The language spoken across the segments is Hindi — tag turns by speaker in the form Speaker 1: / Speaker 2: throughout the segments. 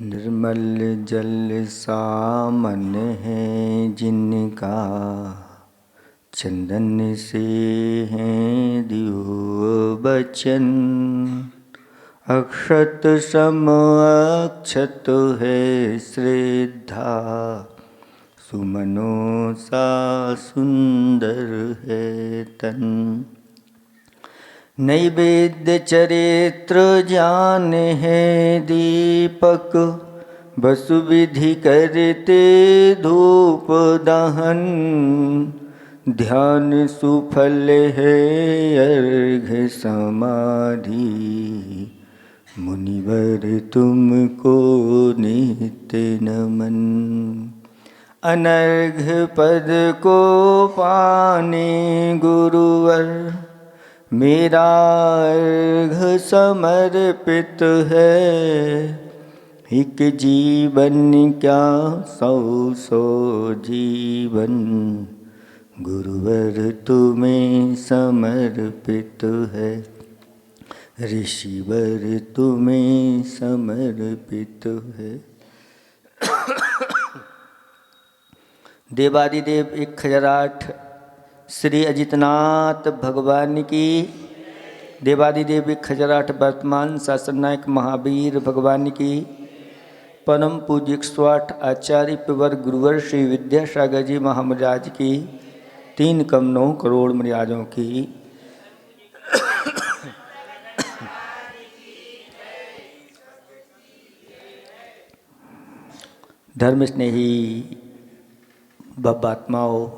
Speaker 1: निर्मल जल सामन है जिनका, चंदन से हैं दियो बचन। अक्षत सम अक्षत है श्रद्धा, सुमनों सा सुंदर है तन। नैवेद्य चरित्र ज्ञान है दीपक, वसु विधि करते धूप दहन। ध्यान सुफल है अर्घ समाधि, मुनिवर तुमको नित्य नमन। अनर्घ पद को पाने गुरुवर, मेरा अर्घ समर्पित है। एक जीवन क्या सौ सौ जीवन, गुरुवर तुम्हें समर्पित है। ऋषिवर तुम्हें समर्पित है। देवादिदेव 1008 श्री अजितनाथ भगवान की। देवादिदेव 1008 वर्तमान शासन नायक महावीर भगवान की। परम पूज्य 108 आचार्य प्रवर गुरुवर श्री विद्यासागर जी महाराज की। 3,9 करोड़ मर्यादों की। धर्म स्नेही बाबात्माओं,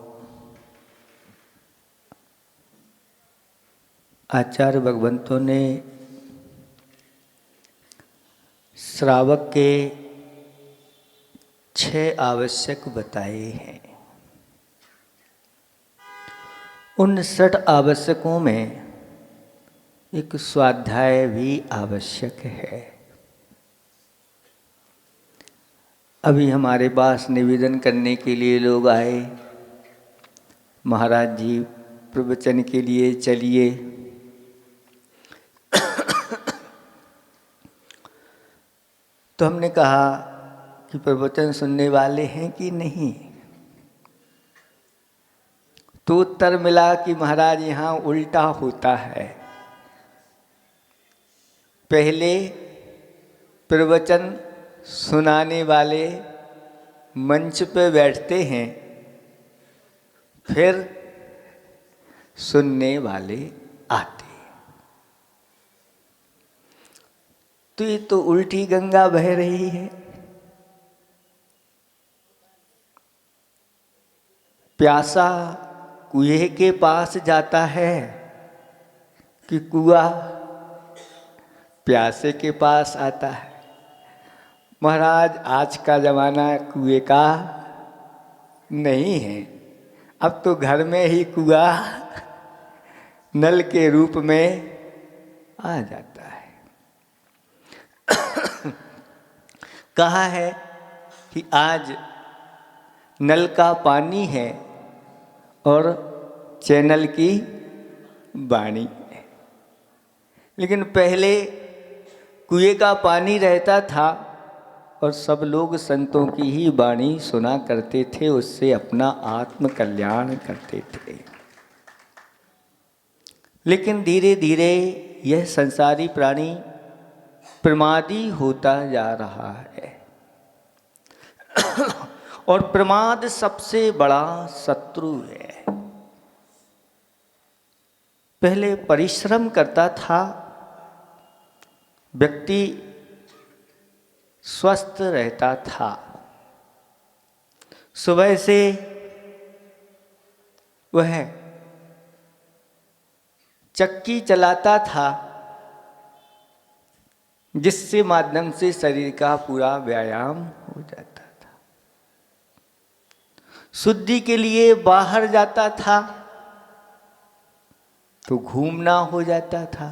Speaker 1: आचार्य भगवंतों ने श्रावक के 6 आवश्यक बताए हैं। उन 60 आवश्यकों में एक स्वाध्याय भी आवश्यक है। अभी हमारे पास निवेदन करने के लिए लोग आए, महाराज जी प्रवचन के लिए चलिए। तो हमने कहा कि प्रवचन सुनने वाले हैं कि नहीं। तो उत्तर मिला कि महाराज यहाँ उल्टा होता है। पहले प्रवचन सुनाने वाले मंच पे बैठते हैं, फिर सुनने वाले आते। तो ये तो उल्टी गंगा बह रही है। प्यासा कुएं के पास जाता है कि कुआं प्यासे के पास आता है। महाराज आज का जमाना कुएं का नहीं है। अब तो घर में ही कुआं नल के रूप में आ जाता है। कहा है कि आज नल का पानी है और चैनल की वाणी है। लेकिन पहले कुएं का पानी रहता था और सब लोग संतों की ही वाणी सुना करते थे, उससे अपना आत्म कल्याण करते थे। लेकिन धीरे धीरे यह संसारी प्राणी प्रमादी होता जा रहा है। और प्रमाद सबसे बड़ा शत्रु है। पहले परिश्रम करता था व्यक्ति, स्वस्थ रहता था। सुबह से वह चक्की चलाता था, जिससे माध्यम से शरीर का पूरा व्यायाम हो जाता था। शुद्धि के लिए बाहर जाता था तो घूमना हो जाता था।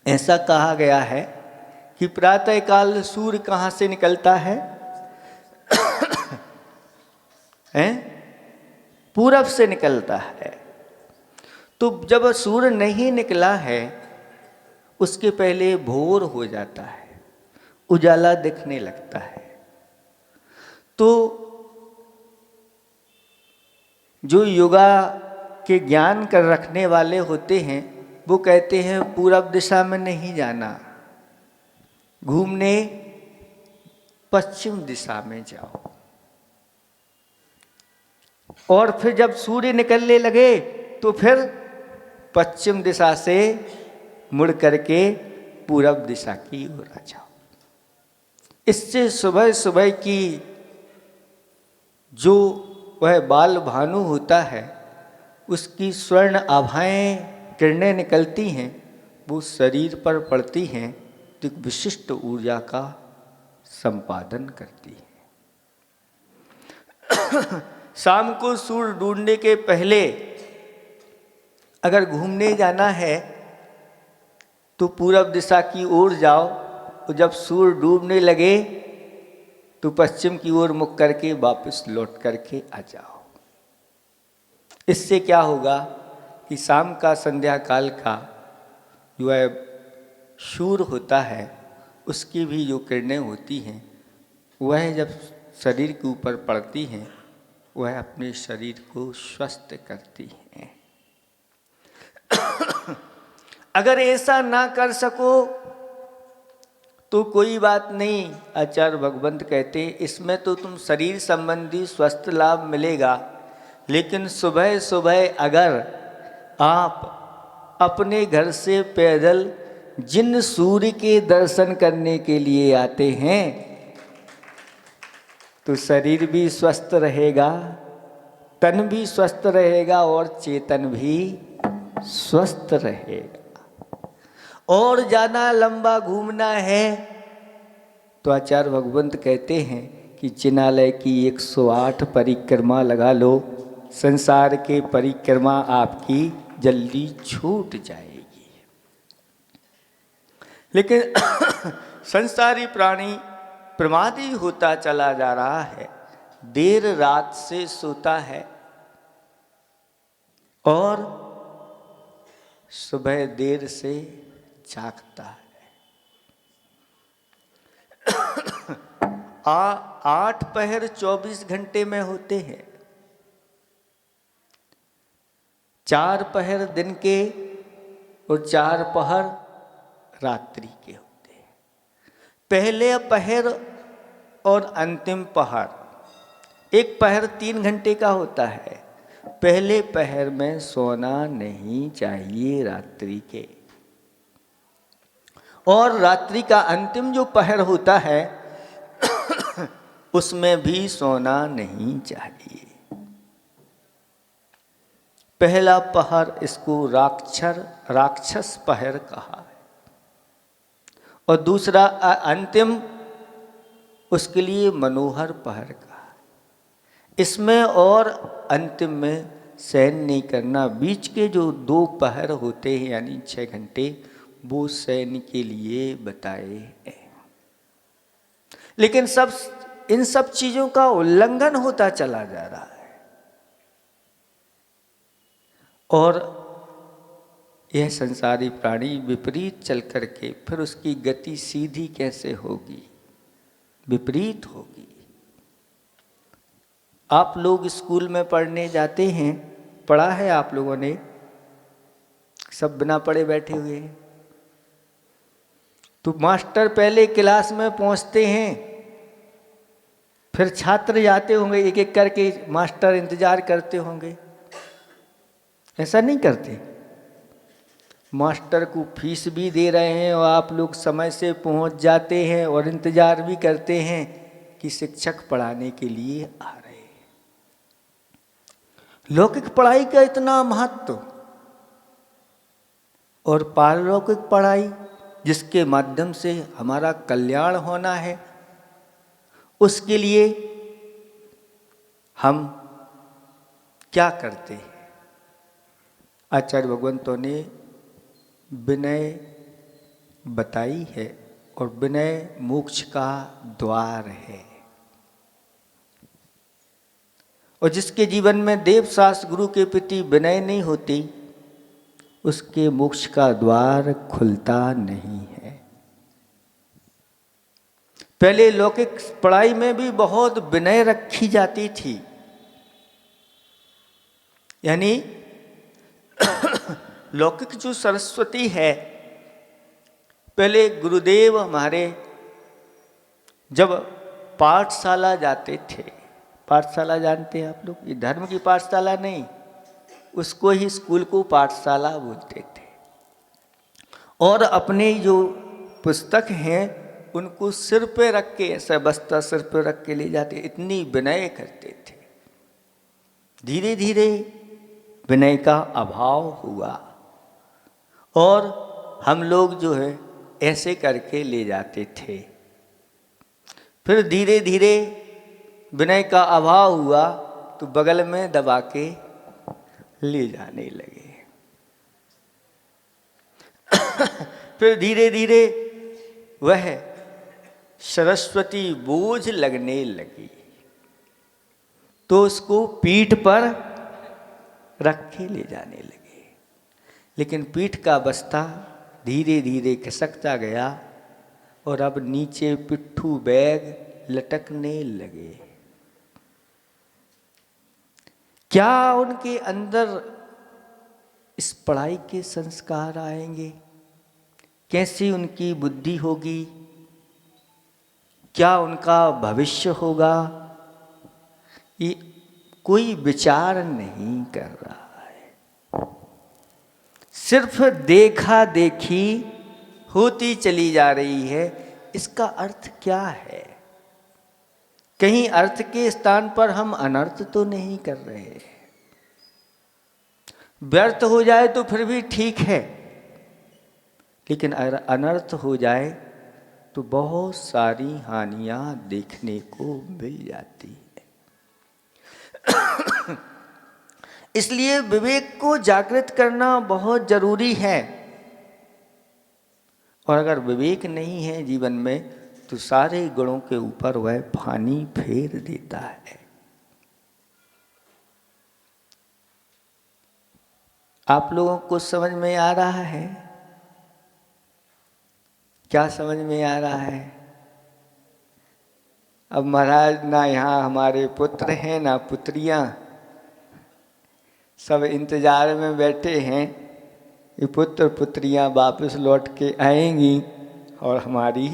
Speaker 1: ऐसा कहा गया है कि प्रातःकाल सूर्य कहाँ से निकलता है? पूरब से निकलता है। तो जब सूर्य नहीं निकला है उसके पहले भोर हो जाता है। उजाला दिखने लगता है। तो जो योगा के ज्ञान कर रखने वाले होते हैं वो कहते हैं पूरब दिशा में नहीं जाना, घूमने पश्चिम दिशा में जाओ। और फिर जब सूर्य निकलने लगे तो फिर पश्चिम दिशा से मुड़ करके पूरब दिशा की ओर आ जाओ। इससे सुबह सुबह की जो वह बाल भानु होता है उसकी स्वर्ण आभाएं किरणें निकलती हैं, वो शरीर पर पड़ती हैं तो एक विशिष्ट ऊर्जा का संपादन करती है। शाम को सूर्य डूबने के पहले अगर घूमने जाना है तो पूरब दिशा की ओर जाओ, और जब सूर्य डूबने लगे तो पश्चिम की ओर मुख करके वापस लौट करके आ जाओ। इससे क्या होगा कि शाम का संध्या काल का जो है सूर्य होता है उसकी भी जो किरणें होती हैं वह जब शरीर के ऊपर पड़ती हैं वह अपने शरीर को स्वस्थ करती हैं। अगर ऐसा ना कर सको तो कोई बात नहीं, आचार्य भगवंत कहते इसमें तो तुम शरीर संबंधी स्वस्थ लाभ मिलेगा, लेकिन सुबह सुबह अगर आप अपने घर से पैदल जिन सूर्य के दर्शन करने के लिए आते हैं तो शरीर भी स्वस्थ रहेगा, तन भी स्वस्थ रहेगा और चेतन भी स्वस्थ रहेगा। और ज़्यादा लंबा घूमना है तो आचार्य भगवंत कहते हैं कि जिनालय की 108 परिक्रमा लगा लो, संसार के परिक्रमा आपकी जल्दी छूट जाएगी। लेकिन संसारी प्राणी प्रमादी होता चला जा रहा है, देर रात से सोता है और सुबह देर से जागता है। 8 पहर 24 घंटे में होते हैं, 4 पहर दिन के और 4 पहर रात्रि के होते हैं। पहले पहर और अंतिम पहर, एक पहर 3 घंटे का होता है। पहले पहर में सोना नहीं चाहिए रात्रि के, और रात्रि का अंतिम जो पहर होता है उसमें भी सोना नहीं चाहिए। पहला पहर इसको राक्षस पहर कहा है, और दूसरा अंतिम उसके लिए मनोहर पहर कहा है। इसमें और अंतिम में शयन नहीं करना। बीच के जो 2 पहर होते हैं यानी 6 घंटे वो शयन के लिए बताए हैं। लेकिन इन सब चीजों का उल्लंघन होता चला जा रहा है, और यह संसारी प्राणी विपरीत चल करके फिर उसकी गति सीधी कैसे होगी, विपरीत होगी। आप लोग स्कूल में पढ़ने जाते हैं, पढ़ा है आप लोगों ने, सब बिना पढ़े बैठे हुए हैं। तो मास्टर पहले क्लास में पहुंचते हैं, फिर छात्र जाते होंगे, एक एक करके मास्टर इंतजार करते होंगे। ऐसा नहीं करते? मास्टर को फीस भी दे रहे हैं और आप लोग समय से पहुंच जाते हैं और इंतजार भी करते हैं कि शिक्षक पढ़ाने के लिए आ रहे हैं। लौकिक पढ़ाई का इतना महत्व, और पारलौकिक पढ़ाई जिसके माध्यम से हमारा कल्याण होना है, उसके लिए हम क्या करते हैं? आचार्य भगवंतों ने विनय बताई है, और विनय मोक्ष का द्वार है। और जिसके जीवन में देव शास्त्र गुरु के प्रति विनय नहीं होती उसके मोक्ष का द्वार खुलता नहीं है। पहले लौकिक पढ़ाई में भी बहुत विनय रखी जाती थी, यानी लौकिक जो सरस्वती है, पहले गुरुदेव हमारे जब पाठशाला जाते थे, पाठशाला जानते हैं आप लोग, ये धर्म की पाठशाला नहीं, उसको ही स्कूल को पाठशाला बोलते थे, और अपने जो पुस्तक हैं उनको सिर पे रख के, ऐसा बस्ता सिर पे रख के ले जाते, इतनी विनय करते थे। धीरे धीरे विनय का अभाव हुआ और हम लोग जो है ऐसे करके ले जाते थे। फिर धीरे धीरे विनय का अभाव हुआ तो बगल में दबा के ले जाने लगे। फिर धीरे धीरे वह सरस्वती बोझ लगने लगी तो उसको पीठ पर रख के ले जाने लगे, लेकिन पीठ का बस्ता धीरे धीरे खिसकता गया और अब नीचे पिट्ठू बैग लटकने लगे। क्या उनके अंदर इस पढ़ाई के संस्कार आएंगे? कैसी उनकी बुद्धि होगी? क्या उनका भविष्य होगा? ये कोई विचार नहीं कर रहा है। सिर्फ देखा देखी होती चली जा रही है। इसका अर्थ क्या है? कहीं अर्थ के स्थान पर हम अनर्थ तो नहीं कर रहे। व्यर्थ हो जाए तो फिर भी ठीक है, लेकिन अगर अनर्थ हो जाए तो बहुत सारी हानियां देखने को मिल जाती है। इसलिए विवेक को जागृत करना बहुत जरूरी है, और अगर विवेक नहीं है जीवन में तो सारे गुणों के ऊपर वह पानी फेर देता है। आप लोगों को समझ में आ रहा है? क्या समझ में आ रहा है? अब महाराज ना यहाँ हमारे पुत्र हैं ना पुत्रियां, सब इंतजार में बैठे हैं कि पुत्र पुत्रियां वापस लौट के आएंगी और हमारी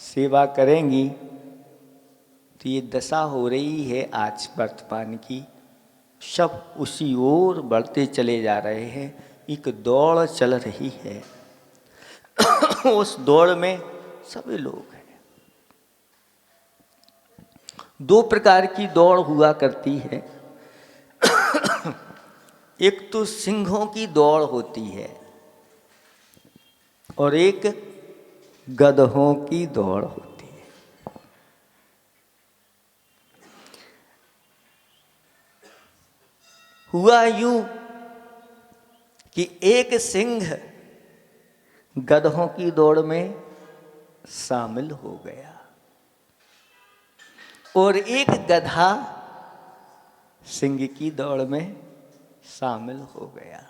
Speaker 1: सेवा करेंगी। तो ये दशा हो रही है आज वर्तमान की, सब उसी ओर बढ़ते चले जा रहे हैं। एक दौड़ चल रही है। उस दौड़ में सभी लोग हैं। दो प्रकार की दौड़ हुआ करती है। एक तो सिंहों की दौड़ होती है और एक गधों की दौड़ होती है। हुआ यूं कि एक सिंह गधों की दौड़ में शामिल हो गया और एक गधा सिंह की दौड़ में शामिल हो गया।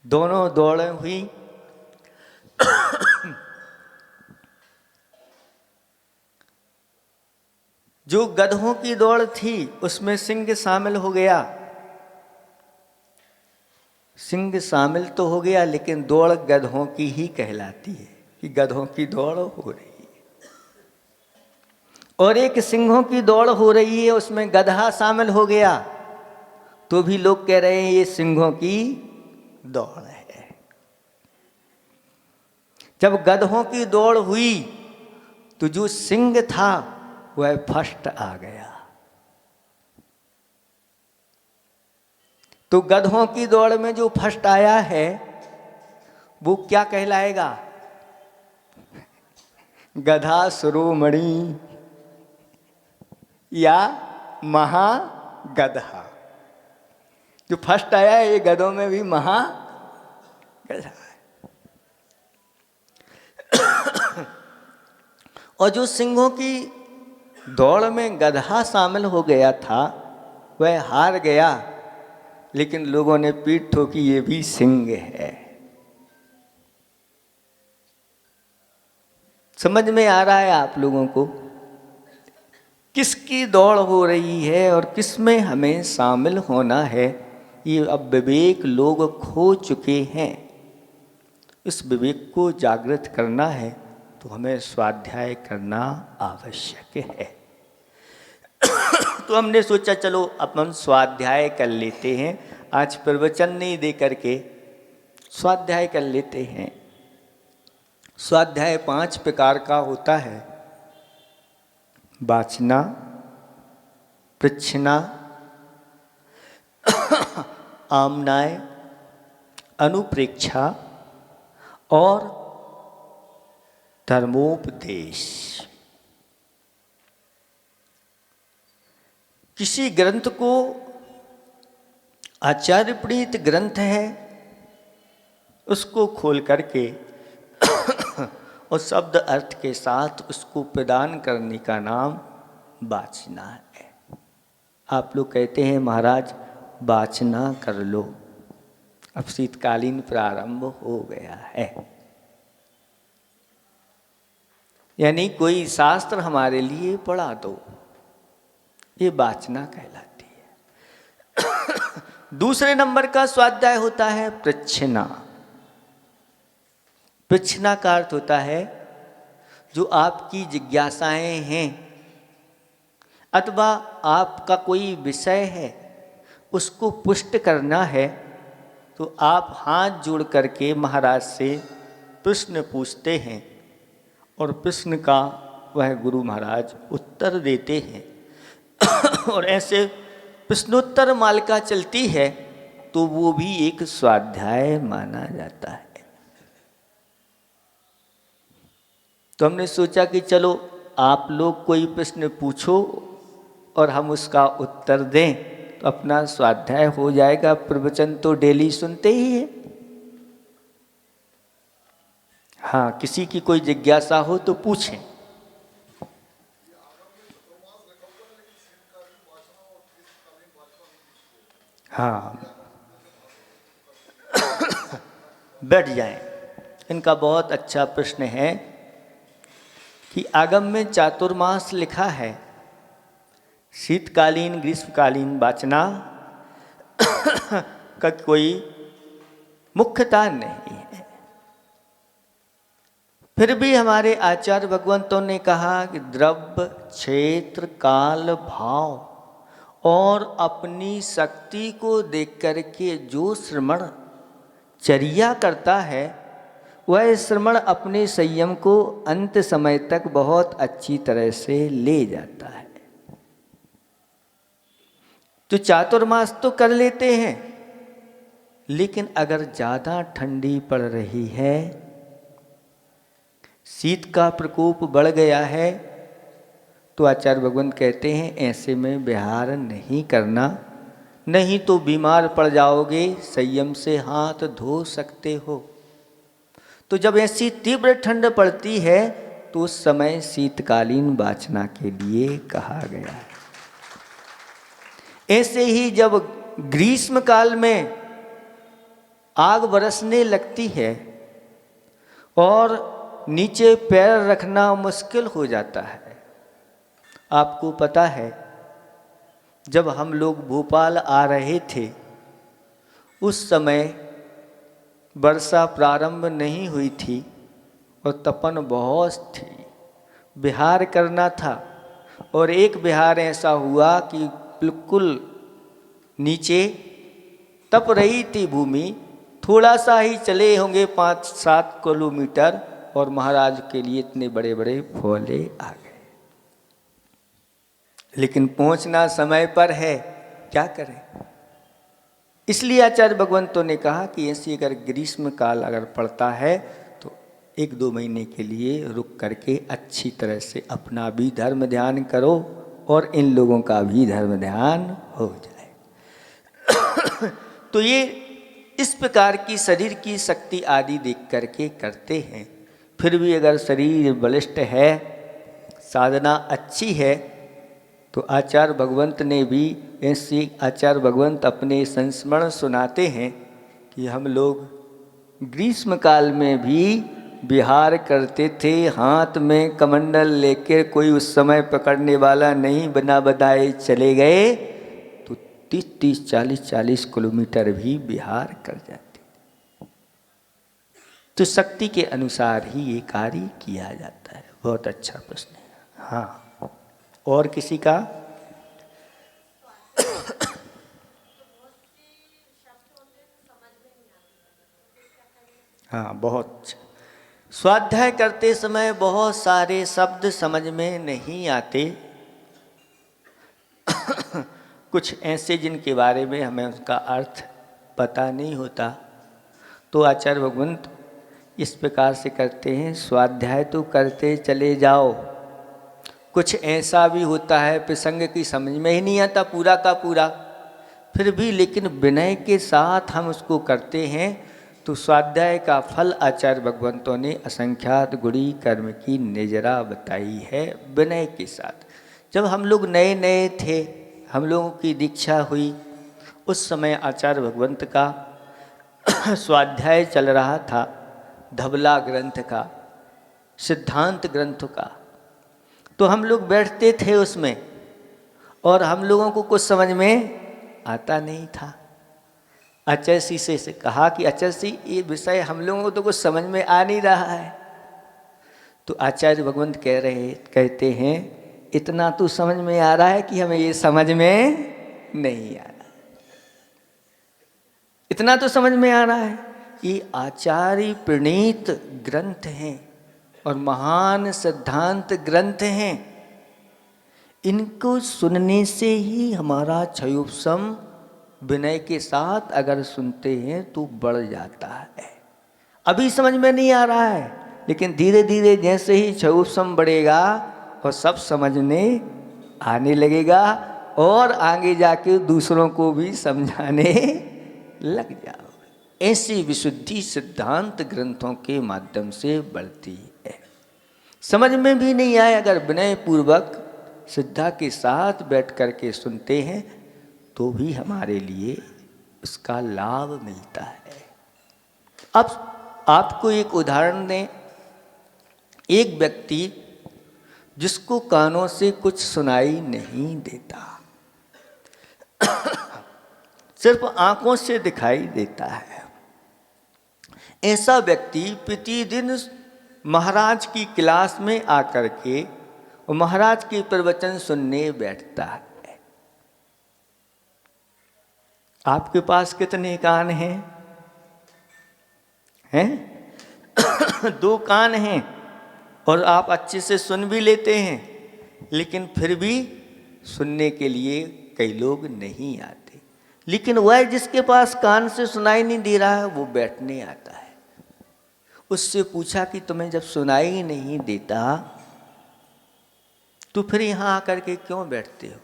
Speaker 1: दोनों दौड़ें हुई। जो गधों की दौड़ थी उसमें सिंह शामिल हो गया। सिंह शामिल तो हो गया, लेकिन दौड़ गधों की ही कहलाती है कि गधों की दौड़ हो रही है। और एक सिंहों की दौड़ हो रही है, उसमें गधा शामिल हो गया, तो भी लोग कह रहे हैं ये सिंहों की दौड़ है। जब गधों की दौड़ हुई तो जो सिंह था वह फर्स्ट आ गया। तो गधों की दौड़ में जो फर्स्ट आया है वो क्या कहलाएगा? गधा शिरोमणि या महागधा। जो फर्स्ट आया है ये गधों में भी महागधा है। और जो सिंहों की दौड़ में गधा शामिल हो गया था वह हार गया, लेकिन लोगों ने पीठ ठोकी ये भी सिंह है। समझ में आ रहा है आप लोगों को किसकी दौड़ हो रही है और किस में हमें शामिल होना है? ये अब विवेक लोग खो चुके हैं। इस विवेक को जागृत करना है तो हमें स्वाध्याय करना आवश्यक है। तो हमने सोचा चलो अपन स्वाध्याय कर लेते हैं। आज प्रवचन नहीं दे करके स्वाध्याय कर लेते हैं। स्वाध्याय 5 प्रकार का होता है। वाचना, पृच्छना, आमनाय, अनुप्रेक्षा और धर्मोपदेश। किसी ग्रंथ को आचार्य प्रणीत ग्रंथ है उसको खोल करके और शब्द अर्थ के साथ उसको प्रदान करने का नाम वाचना है। आप लोग कहते हैं महाराज वाचना कर लो, अब शीतकालीन प्रारंभ हो गया है, यानी कोई शास्त्र हमारे लिए पढ़ा दो, ये वाचना कहलाती है। दूसरे नंबर का स्वाध्याय होता है पृच्छना। पृच्छना का अर्थ होता है जो आपकी जिज्ञासाएं हैं अथवा आपका कोई विषय है उसको पुष्ट करना है, तो आप हाथ जोड़ करके महाराज से प्रश्न पूछते हैं और प्रश्न का वह गुरु महाराज उत्तर देते हैं। और ऐसे प्रश्नोत्तर मालिका चलती है तो वो भी एक स्वाध्याय माना जाता है। तो हमने सोचा कि चलो आप लोग कोई प्रश्न पूछो और हम उसका उत्तर दें तो अपना स्वाध्याय हो जाएगा। प्रवचन तो डेली सुनते ही है। हाँ, किसी की कोई जिज्ञासा हो तो पूछें। हाँ, बैठ जाएं। इनका बहुत अच्छा प्रश्न है कि आगम में चातुर्मास लिखा है, शीतकालीन ग्रीष्मकालीन वाचना का कोई मुख्यता नहीं है। फिर भी हमारे आचार्य भगवंतों ने कहा कि द्रव्य, क्षेत्र, काल, भाव और अपनी शक्ति को देख करके जो श्रमण चर्या करता है वह श्रमण अपने संयम को अंत समय तक बहुत अच्छी तरह से ले जाता है। तो चातुर्मास तो कर लेते हैं, लेकिन अगर ज़्यादा ठंडी पड़ रही है, शीत का प्रकोप बढ़ गया है, तो आचार्य भगवंत कहते हैं ऐसे में विहार नहीं करना, नहीं तो बीमार पड़ जाओगे। संयम से हाथ धो सकते हो। तो जब ऐसी तीव्र ठंड पड़ती है तो उस समय शीतकालीन वाचना के लिए कहा गया है। ऐसे ही जब ग्रीष्म काल में आग बरसने लगती है और नीचे पैर रखना मुश्किल हो जाता है। आपको पता है जब हम लोग भोपाल आ रहे थे उस समय वर्षा प्रारंभ नहीं हुई थी और तपन बहुत थी, विहार करना था। और एक विहार ऐसा हुआ कि बिल्कुल नीचे तप रही थी भूमि, थोड़ा सा ही चले होंगे 5-7 किलोमीटर और महाराज के लिए इतने बड़े बड़े फोले आ गए। लेकिन पहुंचना समय पर है, क्या करें। इसलिए आचार्य भगवंतों ने कहा कि ऐसी अगर ग्रीष्म काल अगर पड़ता है तो 1-2 महीने के लिए रुक करके अच्छी तरह से अपना भी धर्म ध्यान करो और इन लोगों का भी धर्म ध्यान हो जाए। तो ये इस प्रकार की शरीर की शक्ति आदि देख करके करते हैं। फिर भी अगर शरीर बलिष्ठ है, साधना अच्छी है, तो आचार्य भगवंत ने भी ऐसे आचार्य भगवंत अपने संस्मरण सुनाते हैं कि हम लोग ग्रीष्म काल में भी विहार करते थे, हाथ में कमंडल लेकर, कोई उस समय पकड़ने वाला नहीं, बिना बताए चले गए तो 30-30, 40-40 किलोमीटर भी विहार कर जाते। तो शक्ति के अनुसार ही ये कार्य किया जाता है। बहुत अच्छा प्रश्न है। हाँ, और किसी का? हाँ, बहुत। स्वाध्याय करते समय बहुत सारे शब्द समझ में नहीं आते। कुछ ऐसे जिनके बारे में हमें उसका अर्थ पता नहीं होता, तो आचार्य भगवंत इस प्रकार से करते हैं, स्वाध्याय तो करते चले जाओ। कुछ ऐसा भी होता है प्रसंग की समझ में ही नहीं आता पूरा का पूरा, फिर भी लेकिन विनय के साथ हम उसको करते हैं, तो स्वाध्याय का फल आचार्य भगवंतों ने असंख्यात गुणी कर्म की निजरा बताई है विनय के साथ। जब हम लोग नए नए थे, हम लोगों की दीक्षा हुई, उस समय आचार्य भगवंत का स्वाध्याय चल रहा था, धवला ग्रंथ का, सिद्धांत ग्रंथ का। तो हम लोग बैठते थे उसमें, और हम लोगों को कुछ समझ में आता नहीं था। आचार्य से कहा कि आचार्य ये विषय हम लोगों को तो कुछ समझ में आ नहीं रहा है। तो आचार्य भगवंत कहते हैं, इतना तो समझ में आ रहा है कि हमें ये समझ में नहीं आ रहा। इतना तो समझ में आ रहा है, ये आचार्य प्रणीत ग्रंथ हैं और महान सिद्धांत ग्रंथ हैं। इनको सुनने से ही हमारा क्षयोपशम विनय के साथ अगर सुनते हैं तो बढ़ जाता है। अभी समझ में नहीं आ रहा है, लेकिन धीरे धीरे जैसे ही क्षयोपशम बढ़ेगा और सब समझने आने लगेगा, और आगे जाके दूसरों को भी समझाने लग जाओ। ऐसी विशुद्धि सिद्धांत ग्रंथों के माध्यम से बढ़ती है। समझ में भी नहीं आए, अगर विनय पूर्वक श्रद्धा के साथ बैठ करके सुनते हैं तो भी हमारे लिए उसका लाभ मिलता है। अब आपको एक उदाहरण दें। एक व्यक्ति जिसको कानों से कुछ सुनाई नहीं देता, सिर्फ आंखों से दिखाई देता है, ऐसा व्यक्ति प्रतिदिन महाराज की क्लास में आकर के महाराज के प्रवचन सुनने बैठता है। आपके पास कितने कान हैं? हैं? 2 कान हैं, और आप अच्छे से सुन भी लेते हैं, लेकिन फिर भी सुनने के लिए कई लोग नहीं आते। लेकिन वह जिसके पास कान से सुनाई नहीं दे रहा है, वो बैठने आता है। उससे पूछा कि तुम्हें जब सुनाई नहीं देता तो फिर यहाँ आकर के क्यों बैठते हो?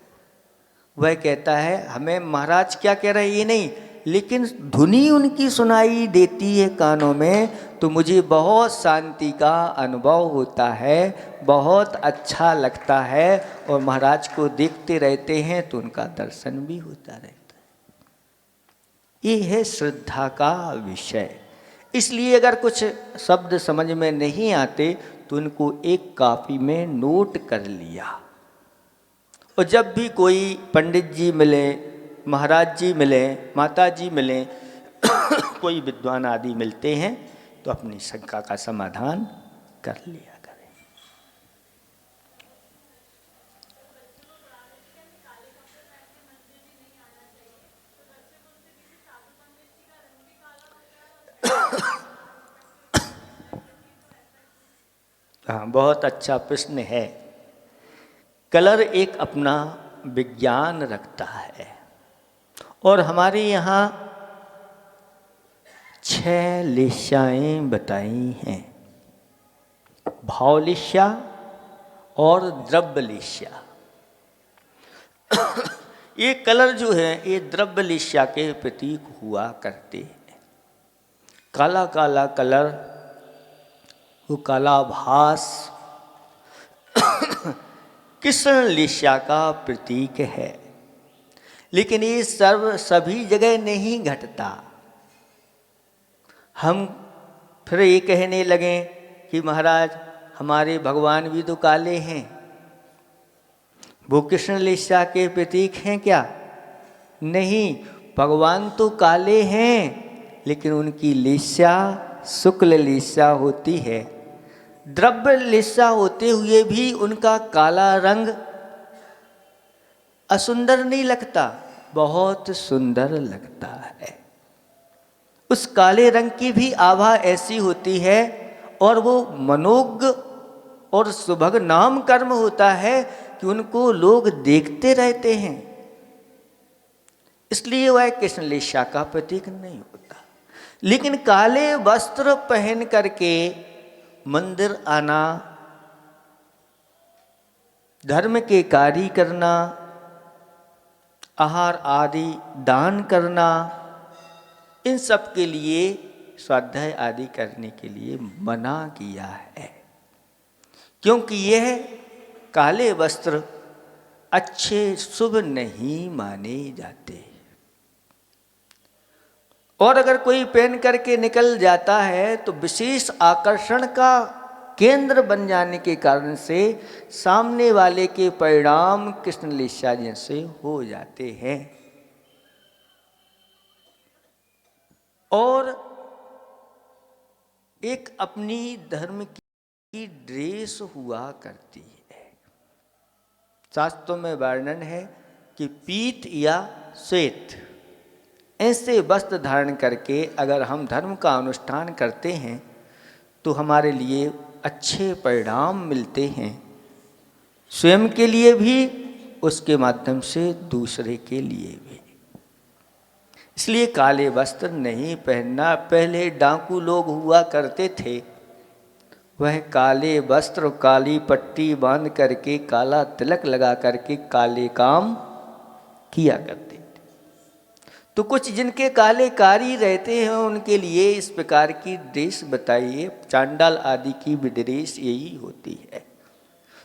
Speaker 1: वह कहता है, हमें महाराज क्या कह रहे हैं ये नहीं, लेकिन धुनी उनकी सुनाई देती है कानों में, तो मुझे बहुत शांति का अनुभव होता है, बहुत अच्छा लगता है, और महाराज को देखते रहते हैं तो उनका दर्शन भी होता रहता है। ये है श्रद्धा का विषय। इसलिए अगर कुछ शब्द समझ में नहीं आते तो उनको एक कॉपी में नोट कर लिया, और जब भी कोई पंडित जी मिले, महाराज जी मिले, माता जी मिले, कोई विद्वान आदि मिलते हैं, तो अपनी शंका का समाधान कर लिया करें। हाँ, बहुत अच्छा प्रश्न है। कलर एक अपना विज्ञान रखता है, और हमारे यहाँ 6 लिस्याएँ बताई हैं। भाव लिस्या और द्रव्य लिस्या। ये कलर जो है ये द्रव्य लिस्या के प्रतीक हुआ करते हैं। काला काला कलर, वो काला भास कृष्ण लिस्या का प्रतीक है। लेकिन ये सभी जगह नहीं घटता। हम फिर ये कहने लगे कि महाराज हमारे भगवान भी तो काले हैं, वो कृष्ण लीसा के प्रतीक हैं क्या? नहीं, भगवान तो काले हैं लेकिन उनकी लीसा शुक्ल लीसा होती है। द्रव्य लीसा होते हुए भी उनका काला रंग असुंदर नहीं लगता, बहुत सुंदर लगता है। उस काले रंग की भी आभा ऐसी होती है और वो मनोज्ञ और सुभग नाम कर्म होता है कि उनको लोग देखते रहते हैं, इसलिए वह कृष्ण लीसा का प्रतीक नहीं होता। लेकिन काले वस्त्र पहन करके मंदिर आना, धर्म के कार्य करना, आहार आदि दान करना, इन सब के लिए स्वाध्याय आदि करने के लिए मना किया है, क्योंकि यह काले वस्त्र अच्छे शुभ नहीं माने जाते। और अगर कोई पहन करके निकल जाता है तो विशेष आकर्षण का केंद्र बन जाने के कारण से सामने वाले के परिणाम कृष्ण लीसा जैसे हो जाते हैं। और एक अपनी धर्म की ड्रेस हुआ करती है। शास्त्रों में वर्णन है कि पीत या श्वेत ऐसे वस्त्र धारण करके अगर हम धर्म का अनुष्ठान करते हैं तो हमारे लिए अच्छे परिणाम मिलते हैं, स्वयं के लिए भी, उसके माध्यम से दूसरे के लिए भी। इसलिए काले वस्त्र नहीं पहनना। पहले डाकू लोग हुआ करते थे, वह काले वस्त्र काली पट्टी बांध करके काला तिलक लगा करके काले काम किया करते थे। तो कुछ जिनके काले कारी रहते हैं उनके लिए इस प्रकार की ड्रेस बताइए। चांडाल आदि की भी ड्रेस यही होती है।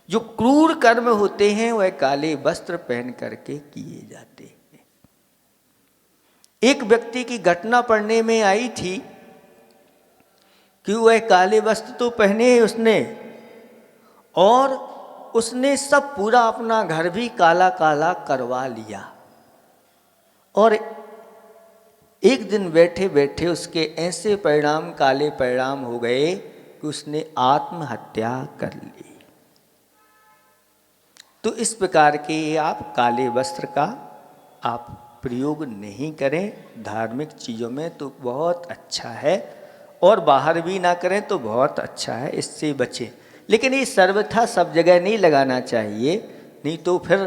Speaker 1: जो क्रूर कर्म होते हैं वह काले वस्त्र पहन करके किए जाते हैं। एक व्यक्ति की घटना पढ़ने में आई थी कि वह काले वस्त्र तो पहने उसने, और उसने सब पूरा अपना घर भी काला काला करवा लिया। और एक दिन बैठे बैठे उसके ऐसे परिणाम, काले परिणाम हो गए कि उसने आत्महत्या कर ली। तो इस प्रकार के आप काले वस्त्र का आप प्रयोग नहीं करें। धार्मिक चीज़ों में तो बहुत अच्छा है, और बाहर भी ना करें तो बहुत अच्छा है, इससे बचें। लेकिन ये सर्वथा सब जगह नहीं लगाना चाहिए, नहीं तो फिर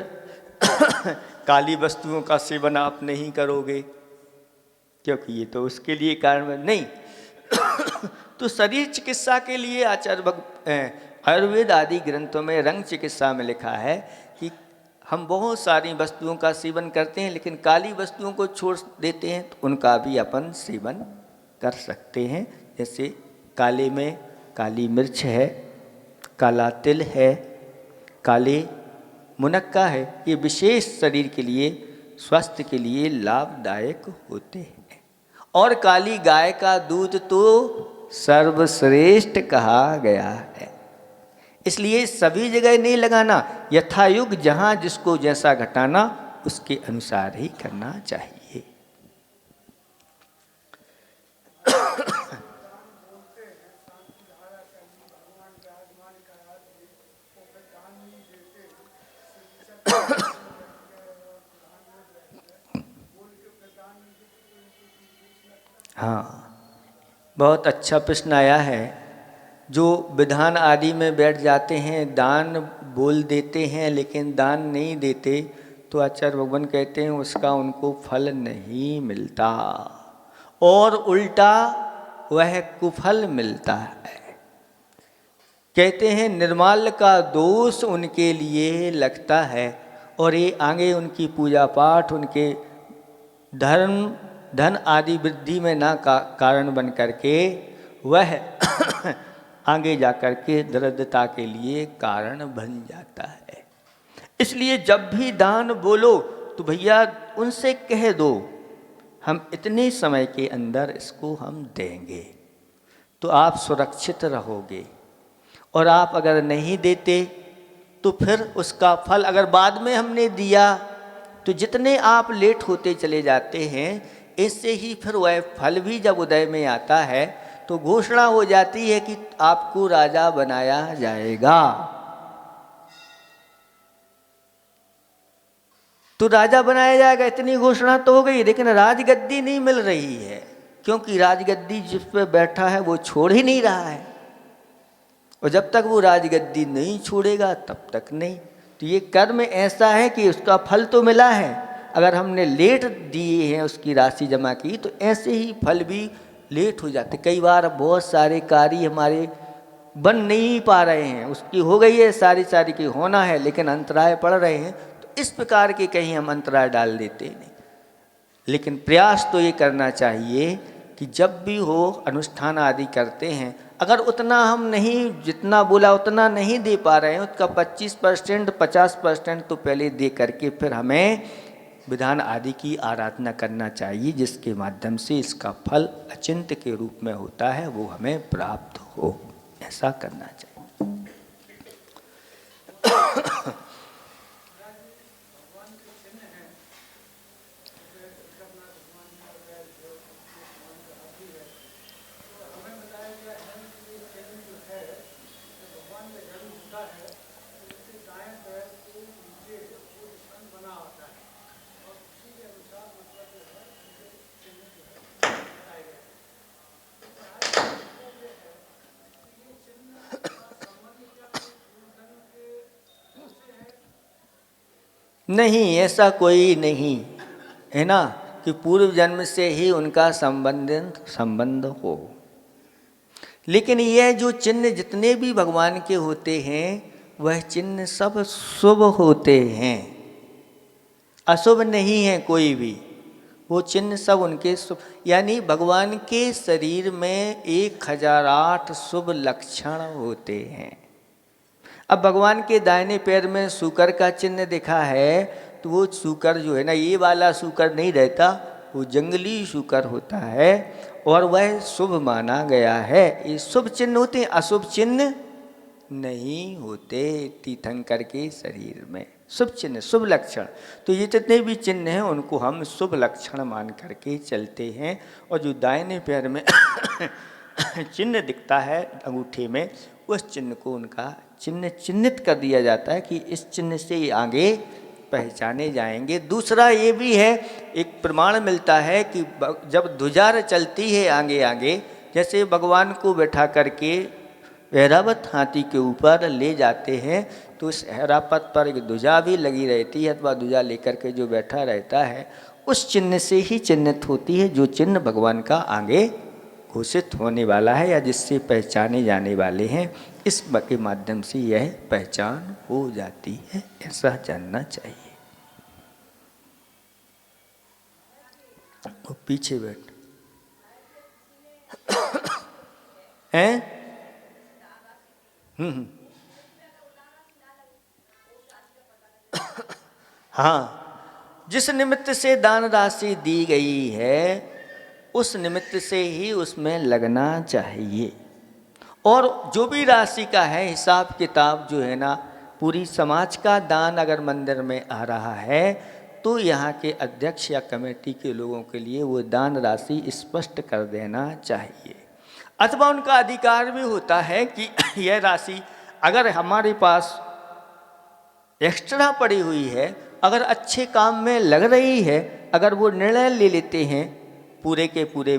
Speaker 1: काली वस्तुओं का सेवन आप नहीं करोगे, क्योंकि ये तो उसके लिए कारण नहीं। तो शरीर चिकित्सा के लिए आयुर्वेद आदि ग्रंथों में रंग चिकित्सा में लिखा है कि हम बहुत सारी वस्तुओं का सेवन करते हैं, लेकिन काली वस्तुओं को छोड़ देते हैं, तो उनका भी अपन सेवन कर सकते हैं। जैसे काले में काली मिर्च है, काला तिल है, काले मुनक्का है, ये विशेष शरीर के लिए, स्वास्थ्य के लिए लाभदायक होते हैं। और काली गाय का दूध तो सर्वश्रेष्ठ कहा गया है, इसलिए सभी जगह नहीं लगाना। यथायुग जहाँ जिसको जैसा घटाना उसके अनुसार ही करना चाहिए। हाँ, बहुत अच्छा प्रश्न आया है। जो विधान आदि में बैठ जाते हैं, दान बोल देते हैं लेकिन दान नहीं देते, तो आचार्य भगवान कहते हैं उसका उनको फल नहीं मिलता, और उल्टा वह कुफल मिलता है। कहते हैं निर्माल्य का दोष उनके लिए लगता है, और ये आगे उनकी पूजा पाठ, उनके धन आदि वृद्धि में ना कारण बन करके वह आगे जाकर के दरिद्रता के लिए कारण बन जाता है। इसलिए जब भी दान बोलो तो भैया उनसे कह दो हम इतने समय के अंदर इसको हम देंगे, तो आप सुरक्षित रहोगे। और आप अगर नहीं देते तो फिर उसका फल अगर बाद में हमने दिया तो जितने आप लेट होते चले जाते हैं, इससे ही फिर वह फल भी जब उदय में आता है तो घोषणा हो जाती है कि आपको राजा बनाया जाएगा। तो राजा बनाया जाएगा इतनी घोषणा तो हो गई, लेकिन राजगद्दी नहीं मिल रही है, क्योंकि राजगद्दी जिस पे बैठा है वो छोड़ ही नहीं रहा है, और जब तक वो राजगद्दी नहीं छोड़ेगा तब तक नहीं। तो ये कर्म ऐसा है कि उसका फल तो मिला है, अगर हमने लेट दिए हैं उसकी राशि जमा की तो ऐसे ही फल भी लेट हो जाते। कई बार बहुत सारे कार्य हमारे बन नहीं पा रहे हैं, उसकी हो गई है सारी की होना है, लेकिन अंतराय पड़ रहे हैं, तो इस प्रकार के कहीं हम अंतराय डाल देते नहीं। लेकिन प्रयास तो ये करना चाहिए कि जब भी हो अनुष्ठान आदि करते हैं, अगर उतना हम नहीं, जितना बोला उतना नहीं दे पा रहे हैं, उसका 25% 50% तो पहले दे करके फिर हमें विधान आदि की आराधना करना चाहिए, जिसके माध्यम से इसका फल अचिंत्य के रूप में होता है, वो हमें प्राप्त हो। ऐसा करना चाहिए। नहीं, ऐसा कोई नहीं है ना कि पूर्व जन्म से ही उनका संबंध हो। लेकिन यह जो चिन्ह जितने भी भगवान के होते हैं वह चिन्ह सब शुभ होते हैं, अशुभ नहीं है कोई भी। वो चिन्ह सब उनके शुभ, यानी भगवान के शरीर में 1008 शुभ लक्षण होते हैं। अब भगवान के दाहिने पैर में सूकर का चिन्ह दिखा है, तो वो सूकर जो है ना, ये वाला सूकर नहीं रहता, वो जंगली सूकर होता है, और वह शुभ माना गया है। ये शुभ चिन्ह होते हैं, अशुभ चिन्ह नहीं होते तीर्थंकर के शरीर में। शुभ चिन्ह, शुभ लक्षण, तो ये जितने भी चिन्ह हैं उनको हम शुभ लक्षण मान करके चलते हैं। और जो दाहिने पैर में चिन्ह दिखता है अंगूठे में, उस चिन्ह को उनका चिन्हित कर दिया जाता है कि इस चिन्ह से ये आगे पहचाने जाएंगे। दूसरा ये भी है, एक प्रमाण मिलता है कि जब ध्वजा चलती है आगे आगे, जैसे भगवान को बैठा करके ऐरावत हाथी के ऊपर ले जाते हैं, तो उस ऐरावत पर एक ध्वजा भी लगी रहती है, अथवा ध्वजा लेकर के जो बैठा रहता है उस चिन्ह से ही चिन्हित होती है, जो चिन्ह भगवान का आगे घोषित होने वाला है या जिससे पहचाने जाने वाले हैं, इस के माध्यम से यह पहचान हो जाती है। ऐसा जानना चाहिए। वो पीछे बैठ हैं। हाँ, जिस निमित्त से दान राशि दी गई है उस निमित्त से ही उसमें लगना चाहिए। और जो भी राशि का है हिसाब किताब जो है ना, पूरी समाज का दान अगर मंदिर में आ रहा है तो यहाँ के अध्यक्ष या कमेटी के लोगों के लिए वो दान राशि स्पष्ट कर देना चाहिए। अथवा उनका अधिकार भी होता है कि यह राशि अगर हमारे पास एक्स्ट्रा पड़ी हुई है, अगर अच्छे काम में लग रही है, अगर वो निर्णय ले लेते हैं पूरे के पूरे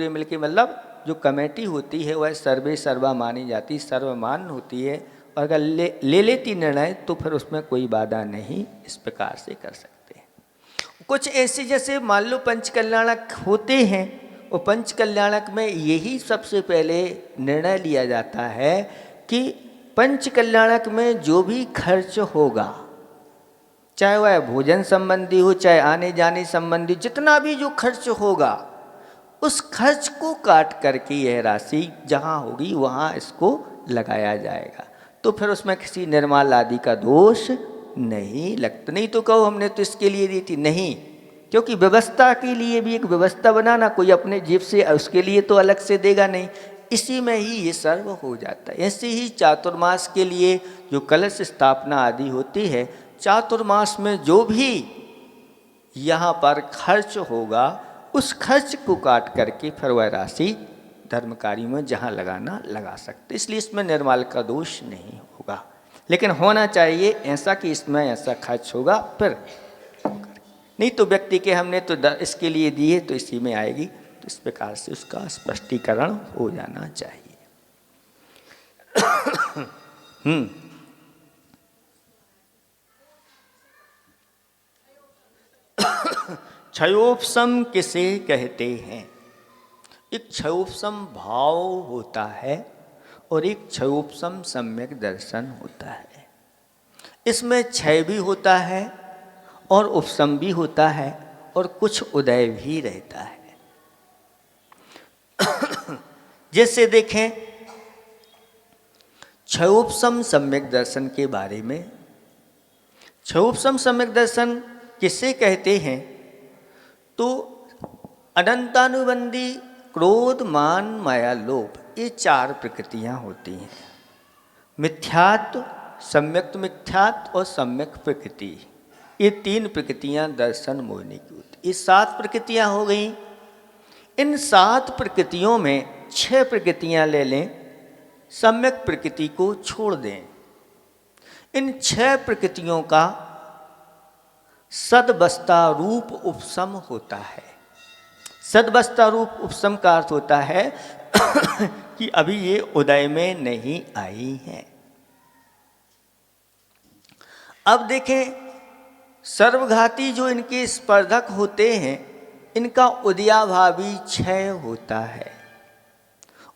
Speaker 1: मिलके मतलब जो कमेटी होती है वह सर्वे सर्वा मानी जाती, सर्वमान होती है, और अगर ले लेती निर्णय तो फिर उसमें कोई बाधा नहीं, इस प्रकार से कर सकते हैं। कुछ ऐसे जैसे मान लो पंचकल्याणक होते हैं, और पंचकल्याणक में यही सबसे पहले निर्णय लिया जाता है कि पंचकल्याणक में जो भी खर्च होगा, चाहे वह भोजन संबंधी हो, चाहे आने जाने संबंधी, जितना भी जो खर्च होगा उस खर्च को काट करके यह राशि जहाँ होगी वहाँ इसको लगाया जाएगा। तो फिर उसमें किसी निर्माल आदि का दोष नहीं लगता। नहीं तो कहो हमने तो इसके लिए दी थी, नहीं, क्योंकि व्यवस्था के लिए भी एक व्यवस्था बनाना, कोई अपने जेब से उसके लिए तो अलग से देगा नहीं, इसी में ही ये सर्व हो जाता है। ऐसे ही चातुर्मास के लिए जो कलश स्थापना आदि होती है, चातुर्मास में जो भी यहाँ पर खर्च होगा उस खर्च को काट करके फिर वह राशि धर्म कार्य में जहाँ लगाना लगा सकते, इसलिए इसमें निर्माल का दोष नहीं होगा। लेकिन होना चाहिए ऐसा कि इसमें ऐसा खर्च होगा, फिर नहीं तो व्यक्ति के हमने तो इसके लिए दिए तो इसी में आएगी, तो इस प्रकार से उसका स्पष्टीकरण हो जाना चाहिए। क्षयोपशम किसे कहते हैं? एक क्षयोपशम भाव होता है और एक क्षयोपशम सम्यक दर्शन होता है। इसमें क्षय भी होता है और उपशम भी होता है और कुछ उदय भी रहता है। जैसे देखें क्षयोपशम सम्यक दर्शन के बारे में, क्षयोपशम सम्यक दर्शन किसे कहते हैं? तो अनंतानुबंधी क्रोध, मान, माया, लोभ, ये चार प्रकृतियां होती हैं। मिथ्यात्व, सम्यक मिथ्यात्व और सम्यक प्रकृति, ये तीन प्रकृतियां दर्शन मोहिनी की होती। ये सात प्रकृतियां हो गई। इन सात प्रकृतियों में 6 प्रकृतियां ले लें, सम्यक प्रकृति को छोड़ दें। इन 6 प्रकृतियों का सदवस्था रूप उपशम होता है। सदवस्था रूप उपशम का अर्थ होता है कि अभी ये उदय में नहीं आई है। अब देखें सर्वघाती जो इनके स्पर्धक होते हैं, इनका उदयाभावी क्षय होता है।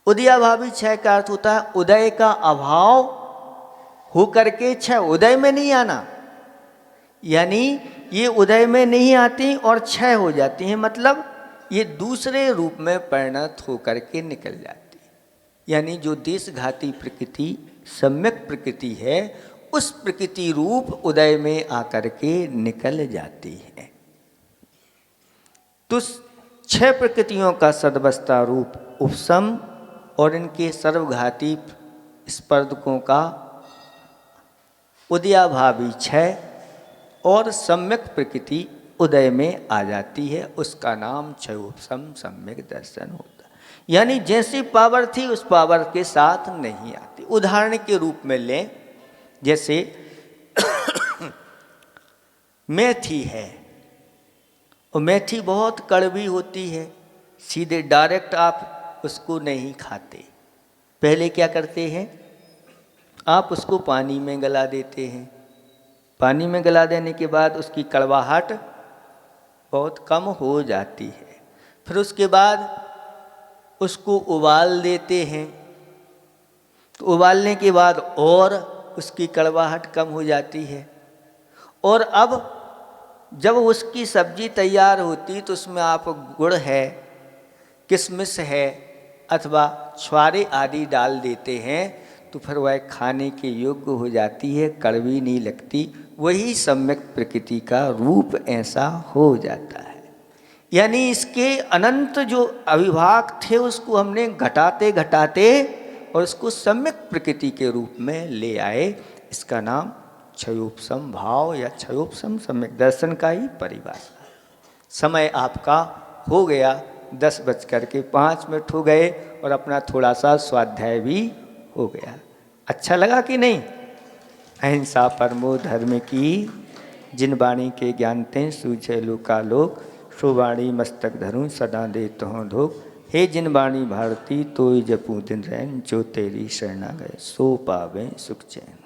Speaker 1: उदयाभावी क्षय का अर्थ होता है उदय का अभाव होकर के क्षय, उदय में नहीं आना, यानी ये उदय में नहीं आती और क्षय हो जाती हैं, मतलब ये दूसरे रूप में परिणत होकर के निकल जाती है। यानी जो देशघाती प्रकृति सम्यक प्रकृति है, उस प्रकृति रूप उदय में आकर के निकल जाती है। तो 6 प्रकृतियों का सदवस्था रूप उपशम और इनके सर्वघाती स्पर्धकों का उदयाभावी क्षय और सम्यक प्रकृति उदय में आ जाती है, उसका नाम क्षयोपशम सम्यक दर्शन होता है। यानी जैसी पावर थी उस पावर के साथ नहीं आती। उदाहरण के रूप में लें, जैसे मेथी है, और मेथी बहुत कड़वी होती है, सीधे डायरेक्ट आप उसको नहीं खाते। पहले क्या करते हैं, आप उसको पानी में गला देते हैं। पानी में गला देने के बाद उसकी कड़वाहट बहुत कम हो जाती है। फिर उसके बाद उसको उबाल देते हैं, तो उबालने के बाद और उसकी कड़वाहट कम हो जाती है। और अब जब उसकी सब्जी तैयार होती तो उसमें आप गुड़ है, किशमिश है अथवा छुआरे आदि डाल देते हैं, तो फिर वह खाने के योग्य हो जाती है, कड़वी नहीं लगती। वही सम्यक प्रकृति का रूप ऐसा हो जाता है। यानी इसके अनंत जो अविभाग थे उसको हमने घटाते घटाते और उसको सम्यक प्रकृति के रूप में ले आए। इसका नाम क्षयोपशम भाव या क्षयोपशम सम्यक दर्शन का ही परिभाषा। समय आपका हो गया, 10:05 हो गए और अपना थोड़ा सा स्वाध्याय भी हो गया। अच्छा लगा कि नहीं? अहिंसा परमो धर्म की, जिन वाणी के ज्ञानते सूझे लोकालोक, सो वाणी मस्तक धरूं सदा देत हूँ धोख। हे जिन वाणी भारती तोय जपू दिन रैन, जो तेरी शरणा गए सो पावे सुख चैन।